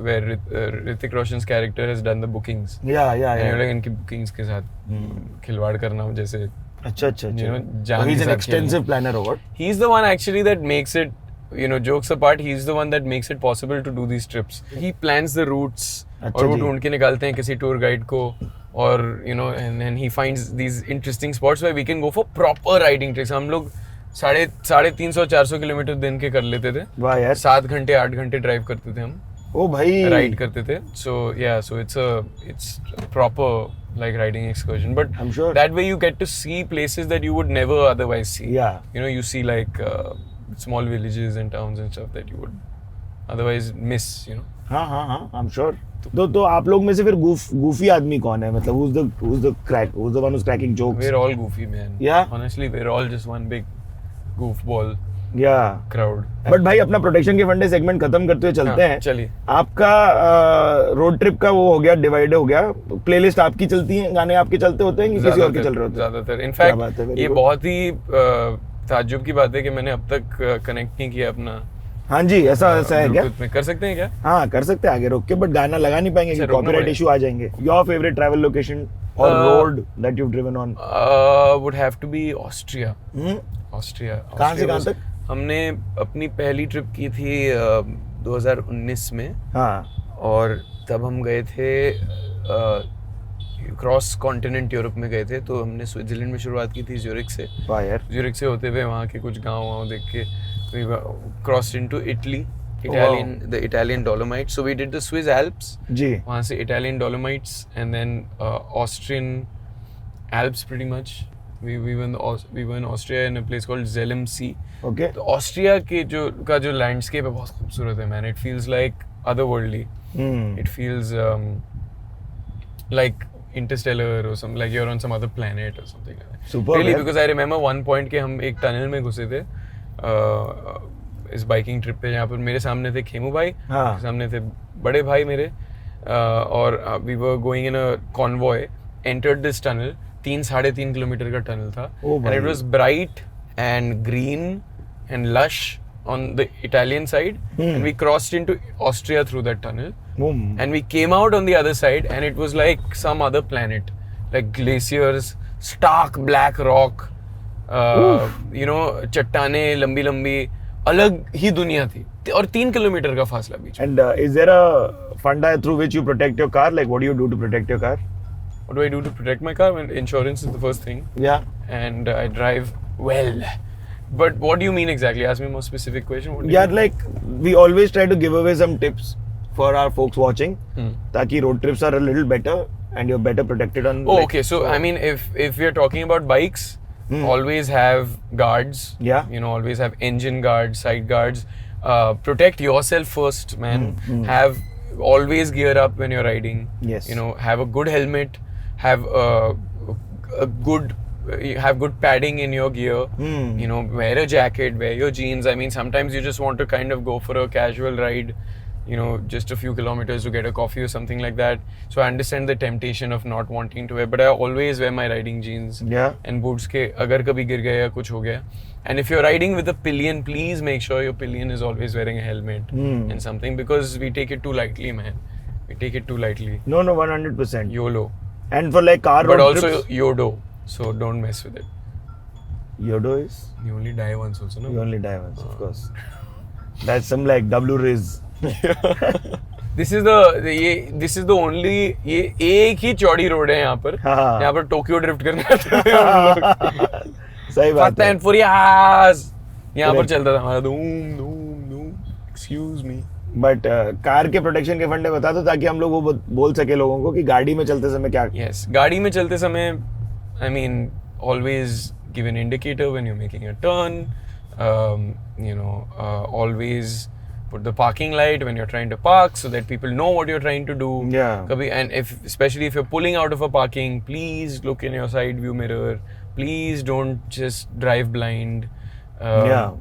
where Hrithik Roshan's character has done the bookings. Yeah. And you're like इनकी bookings के साथ खिलवाड़ करना जैसे. अच्छा. You know, So जान he's के an साथ extensive planner or what? He's the one actually that makes it, jokes apart, he's the one that makes it possible to do these trips. He plans the routes अच्छा और वो जी. ढूंढ के निकालते हैं किसी tour guide को और and then he finds these interesting spots where we can go for proper riding trips. हम लोग 350-400 किलोमीटर दिन के कर लेते थे. वाह यार. 7 घंटे 8 घंटे ड्राइव करते थे हम. ओ भाई. राइड करते थे. So it's proper like riding excursion, but I'm sure. that way you get to see places that you would never otherwise see. Yeah. You see like small villages and towns and stuff that you would otherwise miss, you know. हाँ, I am sure. तो आप लोग में से फिर Goofy आदमी कौन है? मतलब who's the one who's cracking jokes? We're all goofy, man. Yeah? Honestly, we're all just one big goofball Yeah. crowd. But भाई अपना प्रोटेक्शन के फंडे सेगमेंट खत्म करते हुए चलते हाँ, हैं. चलिए. आपका रोड ट्रिप का वो हो गया, डिवाइड हो गया. प्लेलिस्ट आपकी चलती है, गाने आपके चलते होते हैं कि किसी और के चल रहे होते हैं? ज्यादातर. क्या इनफैक्ट बात है, very ये good. बहुत ही ताज्जुब की बात है कि मैंने अब तक कनेक्ट नहीं किया अपना हाँ जी, ऐसा है क्या? Bluetooth में. कर सकते हैं क्या? हाँ, कर सकते हैं आगे रोक के, बट गाना लगा नहीं पाएंगे अच्छा, कि रोकना कॉपीराइट पड़ेगा. इशू आ जाएंगे. योर फेवरेट ट्रैवल लोकेशन और road that you driven on? Would have to be Austria. Austria. कहाँ से कहाँ was- तक? हमने अपनी पहली ट्रिप की थी 2019 में, हाँ. और तब हम गए थे क्रॉस कॉन्टिनेंट यूरोप में गए थे. तो हमने स्विट्जरलैंड में शुरुआत की थी, ज्यूरिख से. वाह यार. ज्यूरिख से होते हुए वहाँ के कुछ गाँव देख के cross into Italy, the Italian Dolomites. So we did the Swiss Alps. जी. वहाँ से Italian Dolomites and then Austrian Alps pretty much. we were in Austria in a place called Zellem Sea. Okay. तो Austria के जो landscape है बहुत खूबसूरत है, man. It feels like otherworldly. It feels like interstellar or something, like you're on some other planet or something like that. Superb, Really, man. because I remember one point कि हम एक tunnel में घुसे थे इस बाइकिंग ट्रिप पे, जहाँ पर मेरे सामने थे खेमू भाई, हाँ. सामने थे बड़े भाई मेरे, और we were going in a convoy, entered this tunnel. 3-3.5 kilometre का टनल था, Oh and भाई. it was bright and green and lush on the Italian side, and we crossed into Austria through that tunnel. And we came out on the other side and it was like some other planet, like glaciers, stark black rock, you know, चट्टाने लंबी लंबी, अलग ही दुनिया थी, और 3 kilometre का फासला बीच. And is there a funda through which you protect your car? Like, what do you do to protect your car? What do I do to protect my car? Well, insurance is the first thing, Yeah. and I drive well. But what do you mean exactly? Ask me a more specific question. What do you Yeah, mean? like we always try to give away some tips for our folks watching, ताकि road trips are a little better and you're better protected on. Oh, like, okay. So I mean, if we're talking about bikes, always have guards. Yeah. You know, always have engine guards, side guards. Protect yourself first, man. Have always gear up when you're riding. Yes. You know, have a good helmet. Have have good padding in your gear. You know, wear a jacket, wear your jeans. I mean, sometimes you just want to kind of go for a casual ride, you know, just a few kilometers to get a coffee or something like that. So I understand the temptation of not wanting to wear, but I always wear my riding jeans Yeah. and boots के अगर कभी गिर गया या कुछ हो गया. And if you're riding with a pillion, please make sure your pillion is always wearing a helmet and something, because we take it too lightly, man. We take it too lightly. No, 100%. YOLO. And for like car But road also trips, YODO. So don't mess with it. Yodo is You only die once also, no? you only die once, of course. That's some like W Riz. This is the only, ये एक ही चौड़ी road है यहाँ पर, हाँ. यहाँ पर Tokyo drift करने आते हैं हम लोग. सही बात Fast है. and Furious यहाँ पर Correct. चलता था हमारा धूम धूम धूम. Excuse me. बट कार के प्रोटेक्शन के फंडे बता दो ताकि हम लोग वो बोल सके लोगों को कि गाड़ी में चलते समय क्या. Yes, गाड़ी में चलते समय, I mean, always give an indicator when you're making a turn. You know, always put the parking light when you're trying to park so that people know what you're trying to do. Yeah. And especially if you're pulling out of a parking, please look in your side view mirror. Please don't just drive blind. Yeah.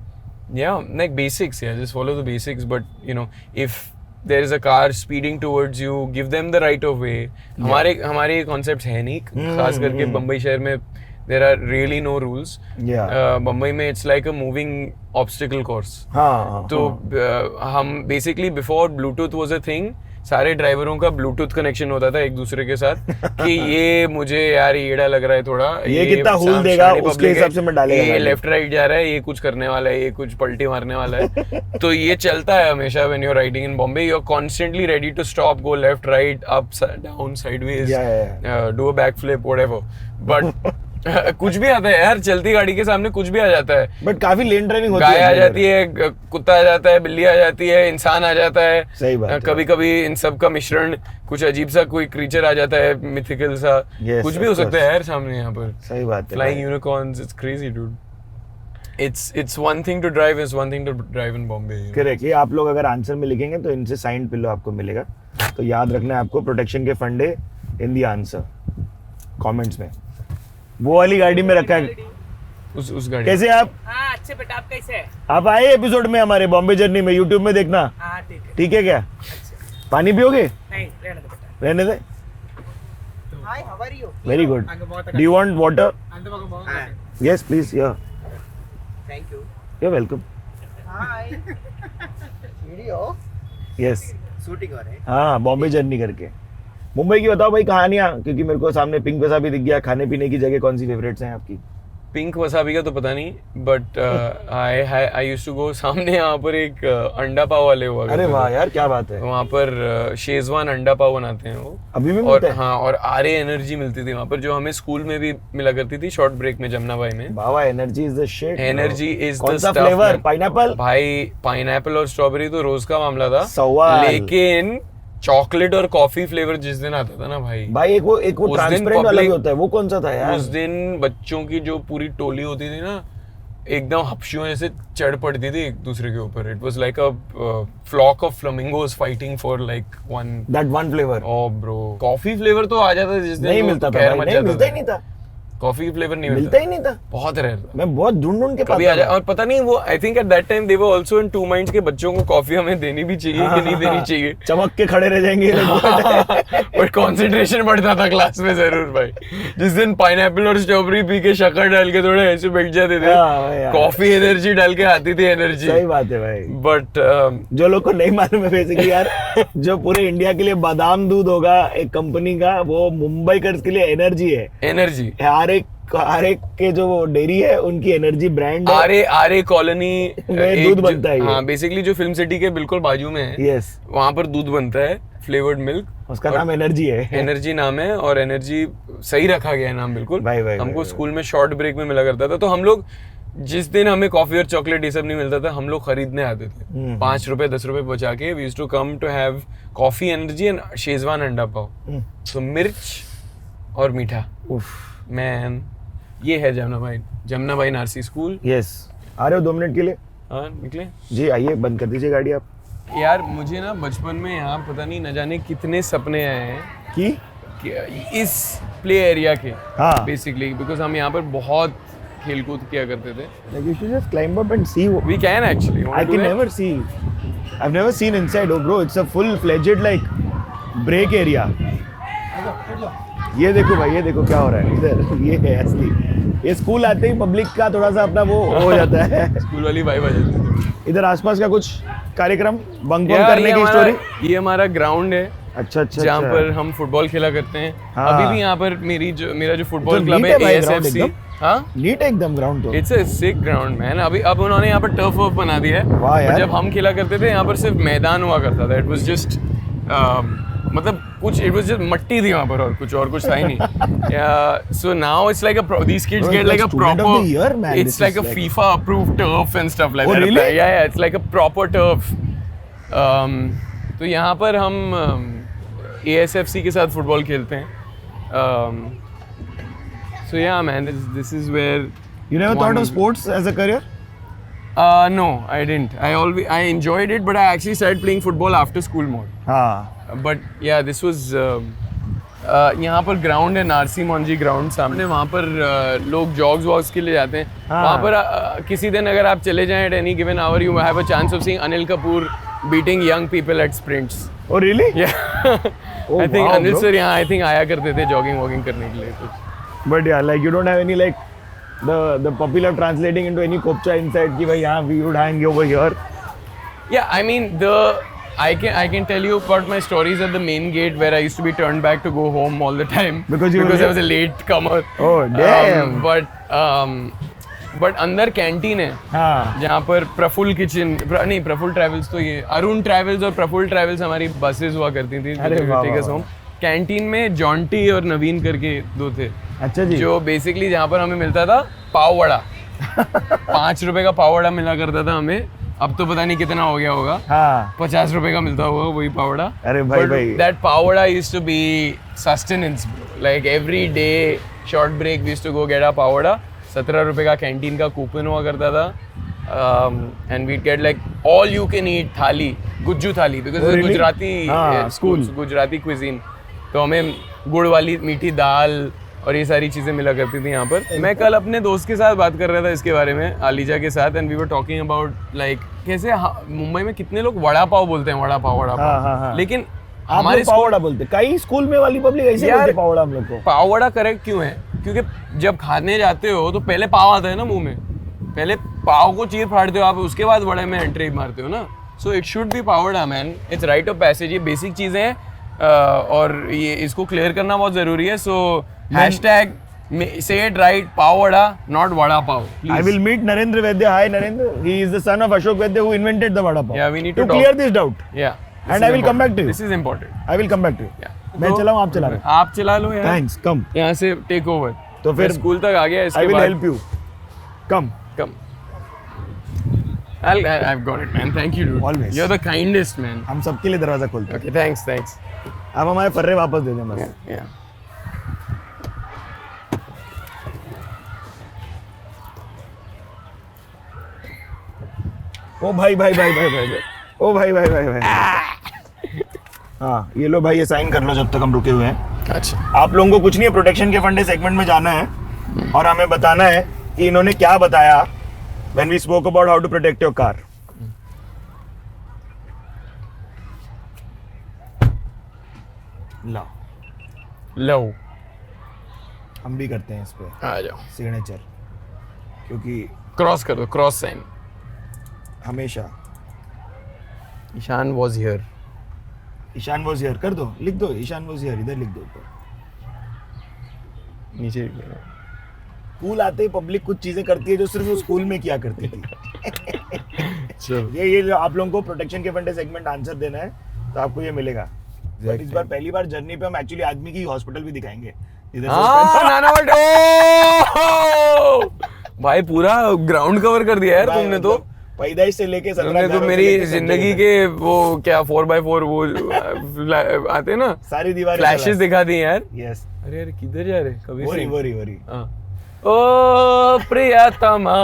Yeah, like basics, yeah, just follow the basics. But you know, if there is a car speeding towards you, give them the right of way. हमारे concepts है नहीं, खास करके बम्बई शहर में there are really no rules. Yeah. Bombay में it's like a moving obstacle course. हाँ. तो हम basically before Bluetooth was a thing, सारे ड्राइवरों का ब्लूटूथ कनेक्शन होता था एक दूसरे के साथ कि ये मुझे यार येड़ा लग रहा है थोड़ा, ये कितना हुल देगा उसके हिसाब से मैं डालेगा. ये लेफ्ट राइट जा रहा है, ये कुछ करने वाला है, ये कुछ पलटी मारने वाला है. तो ये चलता है हमेशा when you're riding in Bombay. You're constantly ready to stop, go left, right, up, down, sideways, do a backflip, whatever. But कुछ भी आता है यार, चलती गाड़ी के सामने कुछ भी आ जाता है. बट काफी लेन ड्राइविंग होती है. गाय आ जाती है, कुत्ता आ जाता है, बिल्ली आ जाती है, इंसान आ जाता है. सही बात है. कभी कभी इन सब का मिश्रण, कुछ अजीब सा कोई क्रीचर आ जाता है, मिथिकल सा. Yes, कुछ भी of हो सकता है course. यार सामने यहाँ पर. सही बात है. Flying unicorns, it's crazy, dude. it's one thing to drive, it's one thing to drive in Bombay. You know? Correct, ये आप लोग अगर आंसर में लिखेंगे तो इनसे साइंड पिलो आपको मिलेगा, तो याद रखना है आपको, प्रोटेक्शन के फंडे इन दी आंसर कमेंट्स में। वो वाली गाड़ी में रखा है। उस गाड़ी कैसे आप? हाँ अच्छे बेटा, आप कैसे हैं? आप आए एपिसोड में हमारे बॉम्बे जर्नी में, यूट्यूब में देखना, हाँ ठीक है। ठीक है क्या? पानी पियोगे? नहीं रहने दो बेटा। रहने दे। Hi, how are you? Very good. Do you want water? Yes please, या thank you. You welcome. Hi. Video yes, shooting हो रही है। हाँ बॉम्बे जर्नी करके। मुंबई की बताओ भाई कहानियां, क्योंकि मेरे को सामने पिंक वसा भी दिख गया। खाने पीने की जगह कौन सी फेवरेट्स हैं आपकी? पिंक वसाबी का तो पता नहीं, but I used to go, सामने यहाँ पर एक अंडा पाव वाले हुआ अरे वाह यार, क्या बात है। वहाँ पर शेजवान अंडा पाव बनाते हैं वो अभी भी और मिलता है? हाँ, और आरे एनर्जी मिलती थी वहाँ पर, जो हमें स्कूल में भी मिला करती थी शॉर्ट ब्रेक में जमुना भाई में। बाबा energy is the shit. Energy is कौन द सा स्टफ फ्लेवर? पाइनएप्पल? भाई पाइनएप्पल और स्ट्रॉबेरी तो रोज का मामला था, सवाल। लेकिन चॉकलेट और कॉफी फ्लेवर जिस दिन आता था ना भाई, भाई एक वो उस दिन ट्रांसपेरेंट वाला भी public- होता है, वो कौन सा था यार? उस दिन बच्चों की जो पूरी टोली होती थी ना, एकदम हपशियों ऐसे चढ़ पड़ती थी एक दूसरे के ऊपर। It was like a flock of flamingos fighting for like one. That one flavour oh bro, coffee flavour तो आ जाता था जिस दिन, नहीं वो मिलता था खैर भाई, मच नहीं जाता मिलता ही नहीं था। कॉफी फ्लेवर नहीं मिलता ही नहीं था। बहुत रेयर था। मैं बहुत ढूंढ के कभी आ जाए, पाता और पता नहीं वो, I think at that time they were also in two minds के बच्चों को कॉफी हमें देनी भी चाहिए कि नहीं देनी चाहिए। चमक के खड़े रह जाएंगे ये लोग। बट कंसंट्रेशन बढ़ता था क्लास में जरूर भाई। जिस दिन पाइनएप्पल और स्ट्रॉबेरी पी के शक्कर डाल के थोड़े ऐसे बैठ जाते थे, हाँ भाई यार। कॉफी एनर्जी डाल के आती थी एनर्जी। सही बात है भाई। बट जो लोग को नहीं मालूम है बेसिकली यार, जो पूरे इंडिया के लिए बादाम दूध होगा एक कंपनी का, वो मुंबईकर्स के लिए एनर्जी है। एनर्जी हर एक के जो डेयरी है उनकी एनर्जी ब्रांड है। आरे कॉलोनी में दूध बनता है ये। हाँ, बेसिकली जो फिल्म सिटी के बिल्कुल बाजू में है, यस, वहां पर दूध बनता है, फ्लेवर्ड मिल्क। उसका नाम एनर्जी है। एनर्जी नाम है, और एनर्जी सही रखा गया है नाम बिल्कुल। भाई, भाई, हमको भाई, स्कूल में शॉर्ट ब्रेक में मिला करता था, तो हम लोग जिस दिन हमें कॉफी और चॉकलेट ये सब नहीं मिलता था, हम लोग खरीदने आते थे 5 रुपए 10 रुपए बचा के। We used to come to have coffee, energy and schezwan anda pav. तो मिर्च और मीठा, मैन, ये है जमुना भाई नारसी स्कूल। यस, आ रहे हो 2 मिनट के लिए? हाँ निकले जी आइए, बंद कर दीजिए गाड़ी आप। यार। मुझे ना बचपन में यहाँ पता नहीं न जाने कितने सपने आए हैं कि इस प्ले एरिया के, हाँ। बेसिकली बिकॉज हम यहाँ पर बहुत खेलकूद किया करते थे। Like you should just climb up and see. We can actually. You I wanna do can that? never see. I've never seen inside. Oh bro, it's a full-fledged like break area. ये देखो भाई, ये देखो क्या हो रहा है इधर। ये है असली। ये स्कूल आते ही पब्लिक का थोड़ा सा अपना वो हो जाता है। स्कूल वाली वाइब आ जाती थी। इधर आसपास का कुछ कार्यक्रम बंक करने की स्टोरी? ये हमारा ग्राउंड है अच्छा, जहाँ पर हम फुटबॉल खेला करते हैं। हाँ। अभी भी यहाँ पर मेरा जो फुटबॉल तो क्लब neat है, है भाई ground ASFC। एकदम। हाँ, नीट है एकदम ग्राउंड तो। It's a sick ground man. अब उन्होंने यहाँ पर टर्फ वर्फ बना दिया है। वाह यार। But जब हम खेला करते थे यहाँ पर सिर्फ मैदान हुआ करता था। इट वाज जस्ट मतलब कुछ, इट वाज जस्ट मट्टी थी वहाँ पर, और कुछ था ही नहीं। So now it's like these kids Bro, get it's like a like student of proper, the year, man. it's This like is a like- FIFA approved turf and stuff like Oh, that. really? Yeah, it's like a proper turf. तो यहाँ पर हम ASFC के साथ football खेलते हैं। So yeah, man, this is where. You never thought of sports as a career? No, I didn't. I enjoyed it, but I actually started playing football after school more. हाँ। But yeah, this was यहाँ पर ground है, Narsee Monjee ground सामने। वहाँ पर लोग जॉग्स वॉग्स के लिए जाते हैं। हाँ। वहाँ पर किसी दिन अगर आप चले जाएं at any given hour, you have a chance of seeing Anil Kapoor beating young people at sprints. Oh really? Yeah. Oh, I think wow, Anil bro. sir यहाँ I think आया करते थे जॉगिंग वॉगिंग करने के लिए कुछ। But yeah, like you don't have any like the popular translating into any kopcha inside कि भाई यहाँ we would hang over here. Yeah, I mean I can tell you about my stories at the main gate where I used to be turned back to go home all the time Because you were I was late? a late comer. Oh damn. But अंदर canteen है हाँ। जहाँ पर Praful kitchen नहीं, Praful travels तो ये Arun travels और Praful travels हमारी बसेस हुआ करती थी। अरे वाह, वाह, वाह। कैंटीन में जॉन्टी और नवीन करके 2 थे, अच्छा जी। जो बेसिकली जहाँ पर हमें मिलता था पाव वड़ा। 5 रुपए का पाव वड़ा मिला करता था हमें। अब तो पता नहीं कितना हो गया होगा। हाँ। 50 रुपए का मिलता होगा वही पाव वड़ा। अरे भाई, भाई। That pav vada used to be sustenance, like every day short break we used to go get a pav vada. 17 रुपए का कैंटीन का कूपन हुआ करता था and we get like all you can eat thali, Gujju थाली, बिकॉज Oh, really? गुजराती हाँ, स्कूल, गुजराती क्विजीन, तो हमें गुड़ वाली मीठी दाल और ये सारी चीज़ें मिला करती थी यहाँ पर। मैं कल अपने दोस्त के साथ बात कर रहा था इसके बारे में, आलिजा के साथ, and we were talking about like कैसे मुंबई में कितने लोग वड़ा पाव बोलते हैं, वड़ा पाव, लेकिन हमारे पावड़ा बोलते, कई स्कूल में वाली पब्लिक ऐसे यार, बोलते पावड़ा हम लोग को। पाव वड़ा करेक्ट क्यों है? क्योंकि जब खाने जाते हो तो पहले पाव आता है ना मुंह में, पहले पाव को चीर फाड़ते हो आप, उसके बाद वड़े में एंट्री मारते हो ना। So it should be pav vada man, it's right of passage, ये बेसिक चीज़ें हैं और ये इसको क्लियर करना बहुत ज़रूरी है। So hashtag say it right, pav vada, not vada pav. I will meet Narendra Vaidya. Hi Narendra. He is the son of Ashok Vaidya who invented the vada pav. Yeah, we need to clear this doubt. Yeah. And I will come back to you. This is important. I will come back to you. Yeah. मैं तो- चलाऊं, आप चला लो। आप चला लो यार। Thanks. Come. यहाँ से take over. तो फिर स्कूल तक आ गया इसके I will बाद। help you. Come. Come. I've got it, man. Thank you, dude. Always. You're the kindest, man. हम सबके लिए दरवाजा खोलते हैं। Okay, thanks. आप हमारे फर्रे वापस दे दें बस। Yeah. ओ भाई। ओ भाई। हाँ, ये लो भाई, ये साइन कर लो जब तक हम रुके हुए हैं। अच्छा। आप लोगों को कुछ नहीं है, प्रोटेक्शन के फंडे सेगमेंट में जाना है और हमें बताना है कि इन्होंने क्या बताया when we spoke about how to protect your car. लो। हम भी करते हैं इस पे आ जाओ। सिग्नेचर, क्योंकि क्रॉस कर दो, क्रॉस साइन। हमेशा Ishaan was here. Ishaan was here कर दो, लिख दो ईशान वॉज हियर, इधर लिख दो ऊपर। नीचे स्कूल आते ही पब्लिक कुछ चीजें करती है जो सिर्फ वो स्कूल में किया करती थी। चलो। ये आप लोगों को प्रोटेक्शन के फंडे सेगमेंट आंसर देना है तो आपको ये मिलेगा। बट इस बार पहली बार जर्नी पे हम एक्चुअली आदमी की हॉस्पिटल भी दिखाएंगे। इधर से नानावट। भाई पूरा ग्राउंड कवर कर दिया यार भाई, तुमने तो। मतलब पैदाइश से लेके तुमने तो मेरी जिंदगी के वो क्या 4x4 वो आते हैं ना, सारी दीवारें फ्लैशेस दिखा दी यार। यस, अरे यार किधर जा रहे कभी से? वरी हाँ। ओ प्रियतमा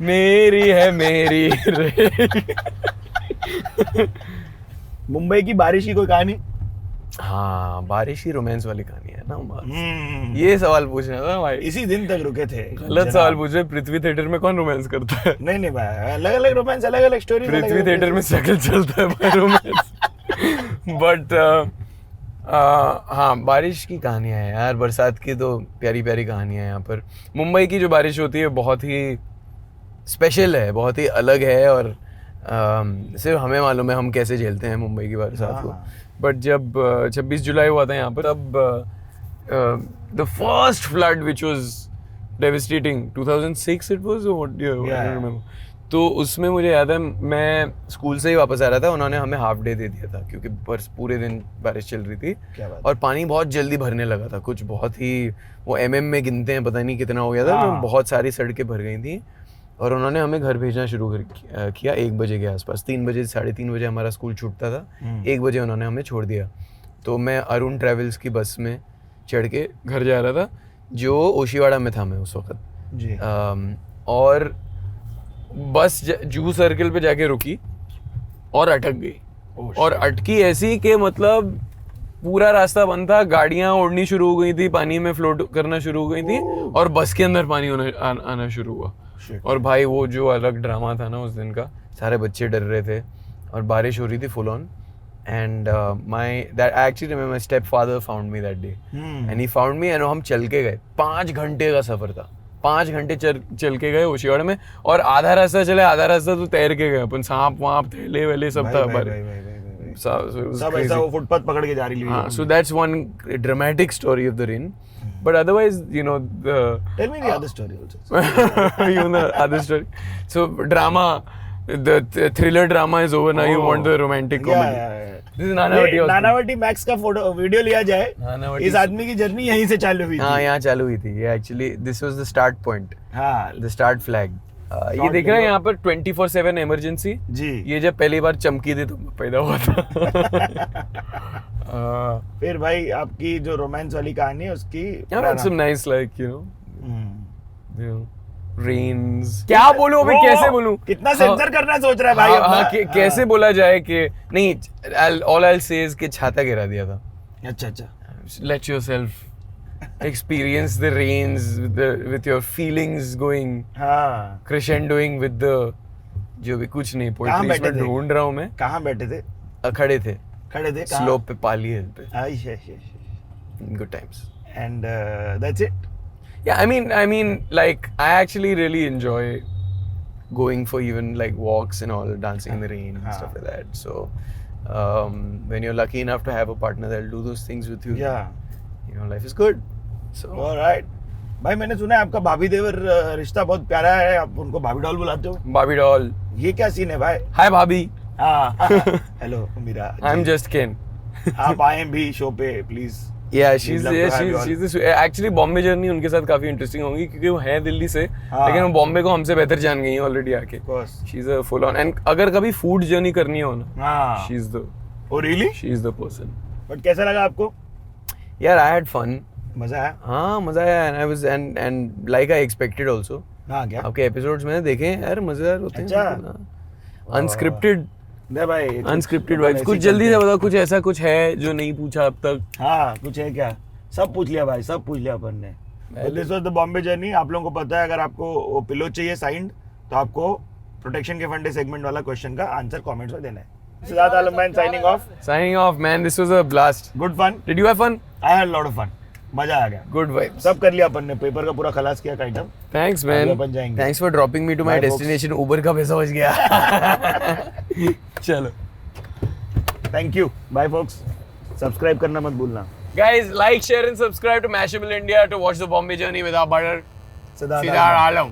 मेरी है मेरी रे। मुंबई की बारिश की कोई कहानी? हाँ, बारिश ही रोमांस वाली कहानी है ना। ये सवाल पूछना था भाई। इसी दिन तक रुके थे। गलत सवाल पूछ रहे। पृथ्वी थिएटर में कौन रोमांस करता है? नहीं भाई, अलग अलग रोमांस, अलग अलग स्टोरी। पृथ्वी थिएटर में शक्ल चलता है भाई रोमांस। बट हाँ, बारिश की कहानियाँ हैं यार, बरसात की तो प्यारी प्यारी कहानियाँ हैं यहाँ पर। मुंबई की जो बारिश होती है बहुत ही स्पेशल है, बहुत ही अलग है और सिर्फ हमें मालूम है हम कैसे झेलते हैं मुंबई की बरसात को। बट जब 26 जुलाई हुआ था यहाँ पर, तब the first flood which was devastating 2006 it was, what year I don't remember. तो उसमें मुझे याद है मैं स्कूल से ही वापस आ रहा था, उन्होंने हमें हाफ डे दे दिया था क्योंकि पूरे दिन बारिश चल रही थी और पानी बहुत जल्दी भरने लगा था। कुछ बहुत ही वो में गिनते हैं, पता नहीं कितना हो गया था, तो बहुत सारी सड़कें भर गई थी और उन्होंने हमें घर भेजना शुरू किया 1 बजे के आसपास। 3 बजे 3:30 बजे हमारा स्कूल छूटता था, 1 बजे उन्होंने हमें छोड़ दिया। तो मैं अरुण ट्रैवल्स की बस में चढ़ के घर जा रहा था, जो ओशीवाड़ा में था मैं उस वक्त जी। और बस जूहू सर्किल पे जाके रुकी और अटक गई। और अटकी ऐसी कि मतलब पूरा रास्ता बंद था, गाड़ियाँ उड़नी शुरू हो गई थी, पानी में फ्लोट करना शुरू हो गई थी और बस के अंदर पानी आना शुरू हुआ। और भाई वो जो अलग ड्रामा था ना उस दिन का, सारे बच्चे डर रहे थे और बारिश हो रही थी full on. And I actually remember my stepfather found me that day and he found me and हम चल के गए। 5 घंटे का सफर था, 5 घंटे चल के गए ओशीवाड़ा में और आधा रास्ता चले, आधा रास्ता तो तैर के गए अपन। सांप वाप थैले वेले सब था, सब ऐसा वो फुटपाथ पकड़ के जा रही है। So that's one dramatic story of the rain. But otherwise, you know, Tell me the other story also. you know the other story. So drama, the thriller drama is over now. You want the romantic comedy. Yeah. This is Nanavati. Nanavati max का photo video लिया जाए। नानावटी इस आदमी की journey यहीं से चालू हुई थी। हाँ, यहाँ चालू हुई थी। ये actually this was the start point. हाँ, The start flag. ये देख रहे हैं यहाँ पर 24/7 इमरजेंसी जी। ये जब पहली बार चमकी थी तो पैदा हुआ था। फिर भाई आपकी जो रोमांस वाली कहानी है उसकी Yeah, but some nice like, you know, you know, rains. क्या बोलूं अभी, वो, कैसे बोलूं? कितना सेंसर करना सोच रहा है भाई हाँ, अपना? हाँ, कैसे बोला जाए कि नहीं, all I'll say is कि छाता गिरा दिया था. अच्छा अच्छा. Let yourself experience the rains with your feelings going हाँ. crescendoing with the जो भी कुछ नहीं, कहाँ पोएट्री बैठे में थे? ढूंढ रहा हूँ मैं. कहाँ बैठे थे? खड़े थे खड़े थे कहाँ? स्लोप पे, पाली हिल पे. आई है. Good times. And that's it. Yeah, I mean, like, I actually really enjoy going for even like walks and all, dancing in the rain and stuff like that. So, when you're lucky enough to have a partner that'll do those things with you, Yeah. you know, life is good. So, Alright. भाई मैंने सुना है आपका भाभी देवर रिश्ता बहुत प्यारा है, आप उनको भाभी डॉल बुलाते हो. Barbie doll. ये क्या सीन है भाई? Hi, Barbie. हाँ. Hello Meera. I'm just Ken. आप आए भी शो पे please. Yeah, she's love to have you all. she's actually Bombay journey उनके साथ काफी इंटरेस्टिंग होगी क्योंकि वो है दिल्ली से, हाँ. लेकिन वो बॉम्बे को हमसे बेहतर जान गई हैं ऑलरेडी आके. Of course. She's a full on, and अगर कभी फूड जर्नी करनी हो ना, हाँ. she's the Oh really? person. But कैसा लगा आपको? यार, I had fun. मजा आया? हाँ, मजा आया. and I was and like I expected also. हाँ क्या? आपके एपिसोड्स मैंने देखे हैं यार, मजेदार होते हैं. अच्छा. अनस्क्रिप्टेड दे भाई. Unscripted vibes. कुछ जल्दी से बताओ, कुछ ऐसा कुछ है जो नहीं पूछा अब तक? हाँ कुछ है क्या? सब पूछ लिया भाई, सब पूछ लिया अपन ने. This was the Bombay journey. आप लोगों को पता है, अगर आपको वो पिलो चाहिए साइंड तो आपको प्रोटेक्शन के फंडे सेगमेंट वाला क्वेश्चन का आंसर कमेंट्स में देना है. Siddharth Alam signing off. Signing off, man. This was a blast. Good fun. Did you have fun? I had lot of fun. मजा आ गया. Good vibes. सब कर लिया अपन ने. पेपर का पूरा खलास किया काइंड ऑफ. Thanks, अभी man. अपन जाएंगे. Thanks for dropping me to my Bye, folks. destination. Uber का पैसा बच गया. चलो. Thank you. Bye folks. Subscribe करना मत भूलना. Guys, like, share, and subscribe to Mashable India to watch the Bombay journey with our brother Siddharth Siddharth Alam. Alam.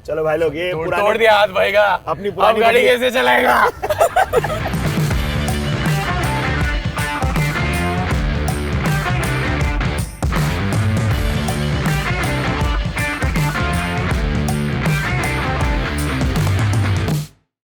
चलो भाई लोग, ये तोड़ पुराने दिया हाथ भाई का. अपनी अब पुरानी गाड़ी बंदी- कैसे चलेगा?